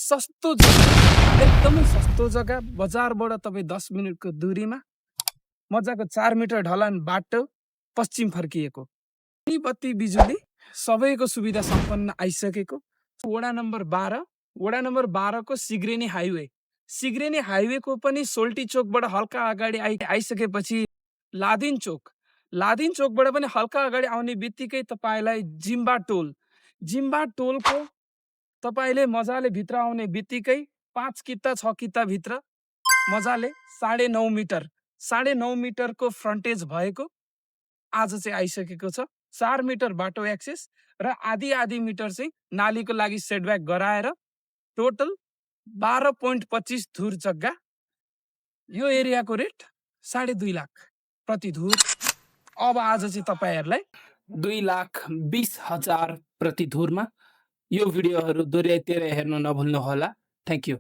सस्तो जग्गा, एकदमै सस्तो जग्गा, बजारबाट तपाईँ 10 मिनेटको दूरीमा मजाको 4 मिटर ढलान बाटो, पश्चिम फर्किएको। पानी, बत्ती, बिजुली सबैको सुविधा सम्पन्न आइसकेको। वडा नम्बर 12, वडा नम्बर 12 को सिग्रेनी हाइवे, सिग्रेनी हाइवेको पनि सोल्टी चोकबाट हल्का अगाडि आइसकेपछि लादिन चोक, लादिन चोकबाट पनि हल्का अगाडि आउने बित्तिकै तपाईलाई जिम्बा टोल, जिम्बा टोलको तपाईले मजाले भित्र आउने बित्तिकै 5 किता 6 किता भित्र मजाले 9.5 मिटर, 9.5 मिटरको फ्रन्टेज भएको आज चाहिँ आइसकेको छ। 4 मिटर बाटो एक्सेस र आधी मिटर चाहिँ नालीको लागि सेटब्याक गराएर टोटल 12.25 धुर जग्गा। यो एरियाको रेट 2.5 लाख प्रति धुर। अब आज चाहिँ तपाईहरुलाई 2,20,000 प्रति धुरमा यो भिडियोहरु दोहोऱ्याएर हेर्न नभुल्नु होला। Thank you.